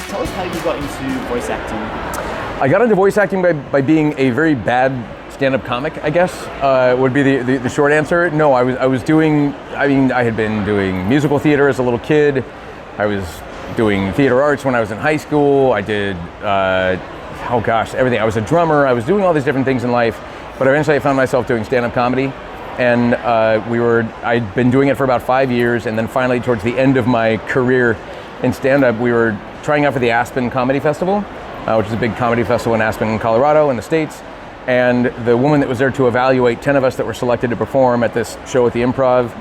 tell us how you got into voice acting. I got into voice acting by being a very bad stand-up comic, I guess, would be the short answer. No, I had been doing musical theater as a little kid. I was doing theater arts when I was in high school. I did, everything. I was a drummer. I was doing all these different things in life, but eventually I found myself doing stand-up comedy. And I'd been doing it for about 5 years, and then finally towards the end of my career in stand-up, we were trying out for the Aspen Comedy Festival, which is a big comedy festival in Aspen, Colorado, in the States. And the woman that was there to evaluate 10 of us that were selected to perform at this show at the Improv,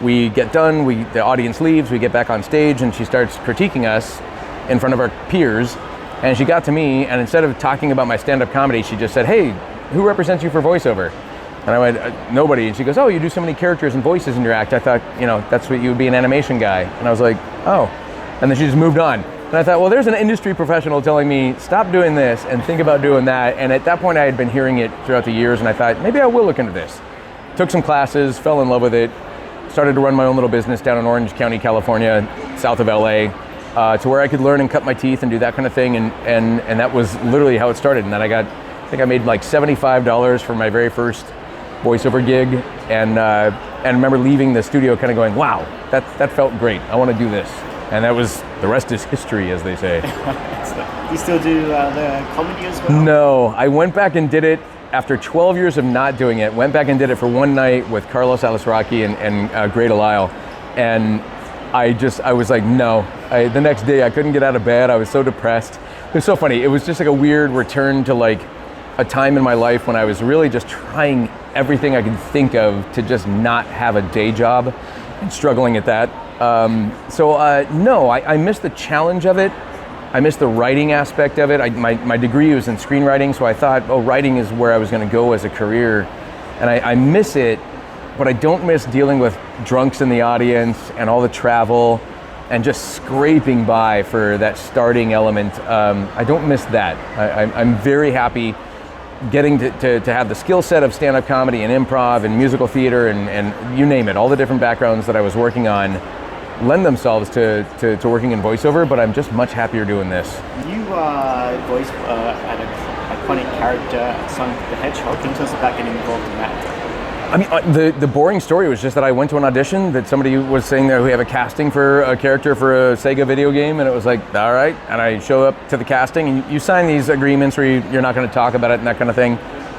we get done, the audience leaves, we get back on stage, and she starts critiquing us in front of our peers. And she got to me, and instead of talking about my stand-up comedy, she just said, "Hey, who represents you for voiceover?" And I went, "Nobody." And she goes, "Oh, you do so many characters and voices in your act. I thought, that's what you would be, an animation guy." And I was like, "Oh." And then she just moved on. And I thought, well, there's an industry professional telling me, stop doing this and think about doing that. And at that point, I had been hearing it throughout the years, and I thought, maybe I will look into this. Took some classes, fell in love with it, started to run my own little business down in Orange County, California, south of LA, to where I could learn and cut my teeth and do that kind of thing. And that was literally how it started. And then I think I made like $75 for my very first voiceover gig. And remember leaving the studio kind of going, wow, that felt great. I want to do this. And that was, the rest is history, as they say. Do you still do the comedy as well? No, I went back and did it after 12 years of not doing it. Went back and did it for one night with Carlos Alisraki and Grey Delisle. And I was like, no. The next day I couldn't get out of bed. I was so depressed. It was so funny. It was just like a weird return to like a time in my life when I was really just trying everything I could think of to just not have a day job and struggling at that. No, I missed the challenge of it. I missed the writing aspect of it. My degree was in screenwriting, so I thought, writing is where I was going to go as a career. And I miss it, but I don't miss dealing with drunks in the audience and all the travel and just scraping by for that starting element. I don't miss that. I'm very happy getting to have the skill set of stand-up comedy and improv and musical theater and you name it, all the different backgrounds that I was working on lend themselves to working in voiceover, but I'm just much happier doing this. You voiced an iconic character, Sonic the Hedgehog. Can you tell us about getting involved in that? I mean, the boring story was just that I went to an audition that somebody was saying that we have a casting for a character for a Sega video game, and it was like, all right. And I show up to the casting, and you sign these agreements where you're not going to talk about it and that kind of thing.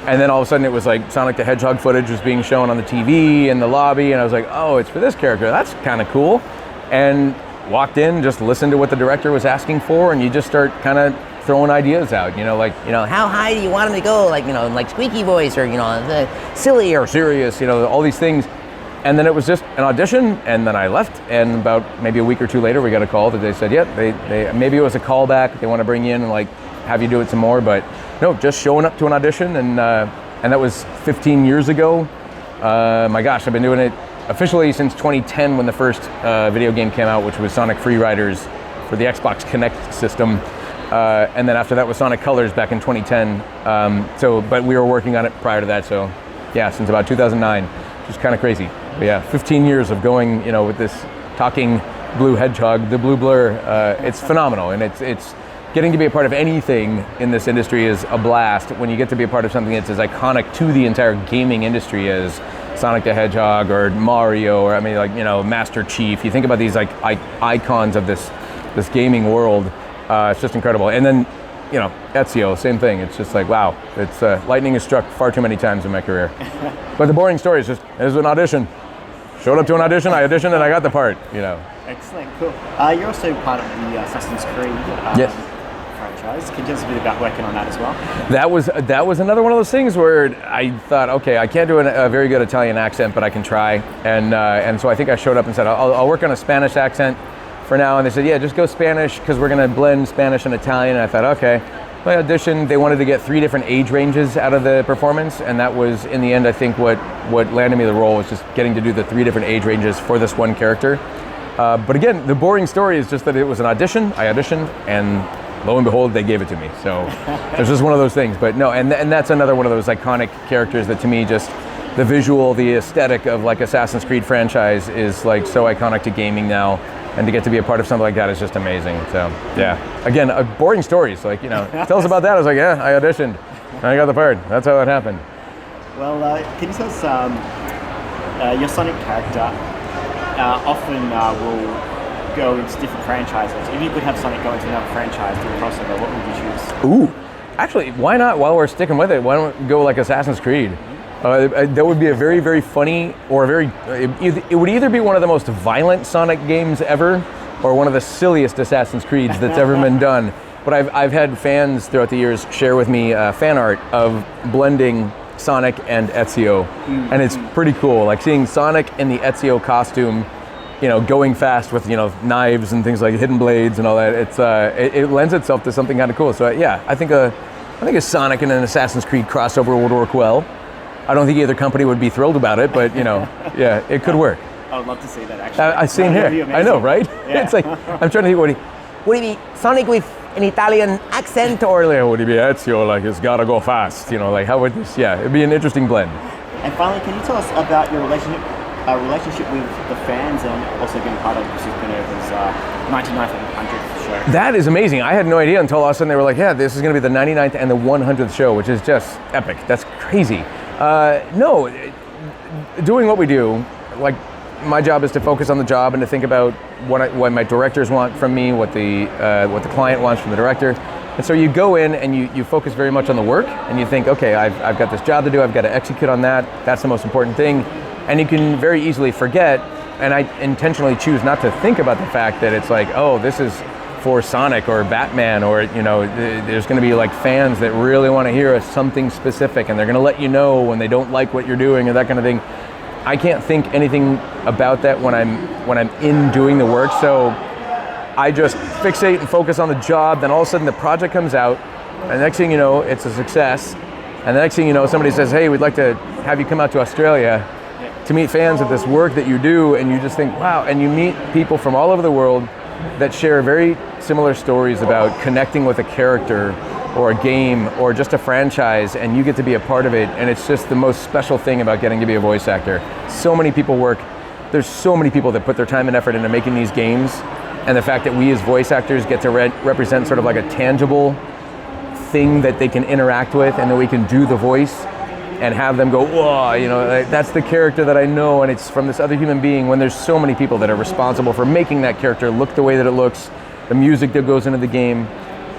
And then all of a sudden it was like Sonic the Hedgehog footage was being shown on the TV in the lobby, and I was like, oh, it's for this character. That's kind of cool. And walked in, just listened to what the director was asking for, and you just start kind of throwing ideas out, how high do you want him to go? Like squeaky voice, or, the silly or serious, all these things. And then it was just an audition, and then I left, and about maybe a week or two later, we got a call that they said, they maybe it was a callback, they want to bring you in and have you do it some more, but no, just showing up to an audition, and that was 15 years ago. My gosh, I've been doing it officially since 2010 when the first video game came out, which was Sonic Free Riders for the Xbox Kinect system. And then after that was Sonic Colors back in 2010. But we were working on it prior to that, so yeah, since about 2009, which is kind of crazy. But yeah, 15 years of going, with this talking blue hedgehog, the blue blur. It's phenomenal, and it's getting to be a part of anything in this industry is a blast. When you get to be a part of something that's as iconic to the entire gaming industry as Sonic the Hedgehog or Mario, or Master Chief. You think about these icons of this gaming world. It's just incredible. And then, Ezio, same thing. It's just like, wow, it's lightning has struck far too many times in my career. But the boring story is just, it was an audition. Showed up to an audition, I auditioned, and I got the part. Excellent, cool. You're also part of the Assassin's Creed. Yes. Franchise. Can you tell us a bit about working on that as well? That was another one of those things where I thought, okay, I can't do a very good Italian accent, but I can try. And so I think I showed up and said, I'll work on a Spanish accent for now. And they said, yeah, just go Spanish because we're going to blend Spanish and Italian. And I thought, okay. So I auditioned. They wanted to get 3 different age ranges out of the performance, and that was, in the end, I think what landed me the role was just getting to do the 3 different age ranges for this one character. But again, the boring story is just that it was an audition. I auditioned, and lo and behold, they gave it to me. So it's just one of those things. But no, and that's another one of those iconic characters that to me just the visual, the aesthetic of like Assassin's Creed franchise is like so iconic to gaming now, and to get to be a part of something like that is just amazing. So yeah, again, boring stories. Like, you know, tell us about that. I was like, yeah, I auditioned, and I got the part. That's how that happened. Well, can you tell us your Sonic character often will go into different franchises. If you could have Sonic go into another franchise, do a crossover, what would you choose? Ooh, actually, why not? While we're sticking with it, why don't we go like Assassin's Creed? That would be a very, very funny, or a very. It would either be one of the most violent Sonic games ever, or one of the silliest Assassin's Creeds that's ever been done. But I've had fans throughout the years share with me fan art of blending Sonic and Ezio, and it's pretty cool. Like seeing Sonic in the Ezio costume, you know, going fast with, you know, knives and things like hidden blades and all that. It's it lends itself to something kind of cool. So yeah, I think a Sonic and an Assassin's Creed crossover would work well. I don't think either company would be thrilled about it, but you know, yeah, it could work. I would love to see that actually. Same here. I know, right? Yeah. It's like I'm trying to think. Would he be Sonic with an Italian accent, or like, would he be Ezio? Like it's gotta go fast, you know? Like how would this? Yeah, it'd be an interesting blend. And finally, can you tell us about your relationship with the fans, and also being part of Supernova's 99th and 100th show? That is amazing. I had no idea until all of a sudden they were like, yeah, this is going to be the 99th and the 100th show, which is just epic. That's crazy. No, doing what we do, like my job is to focus on the job and to think about what my directors want from me, what the client wants from the director. And so you go in and you focus very much on the work, and you think, okay, I've got this job to do, I've got to execute on that. That's the most important thing. And you can very easily forget, and I intentionally choose not to think about the fact that it's like, oh, this is for Sonic or Batman, or, you know, there's going to be like fans that really want to hear something specific, and they're going to let you know when they don't like what you're doing or that kind of thing. I can't think anything about that when I'm in doing the work. So I just fixate and focus on the job. Then all of a sudden the project comes out, and the next thing you know, it's a success. And the next thing you know, somebody says, hey, we'd like to have you come out to Australia to meet fans of this work that you do, and you just think, wow, and you meet people from all over the world that share very similar stories about connecting with a character or a game or just a franchise, and you get to be a part of it, and it's just the most special thing about getting to be a voice actor. So many people there's so many people that put their time and effort into making these games, and the fact that we as voice actors get to represent sort of like a tangible thing that they can interact with, and that we can do the voice and have them go, whoa, you know, that's the character that I know, and it's from this other human being, when there's so many people that are responsible for making that character look the way that it looks, the music that goes into the game,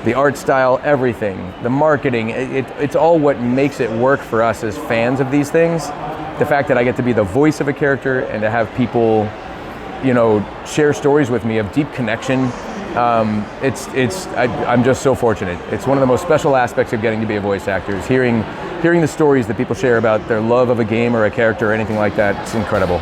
the art style, everything, the marketing, it's all what makes it work for us as fans of these things. The fact that I get to be the voice of a character and to have people, you know, share stories with me of deep connection, I'm just so fortunate. It's one of the most special aspects of getting to be a voice actor, is hearing the stories that people share about their love of a game or a character or anything like that. It's incredible.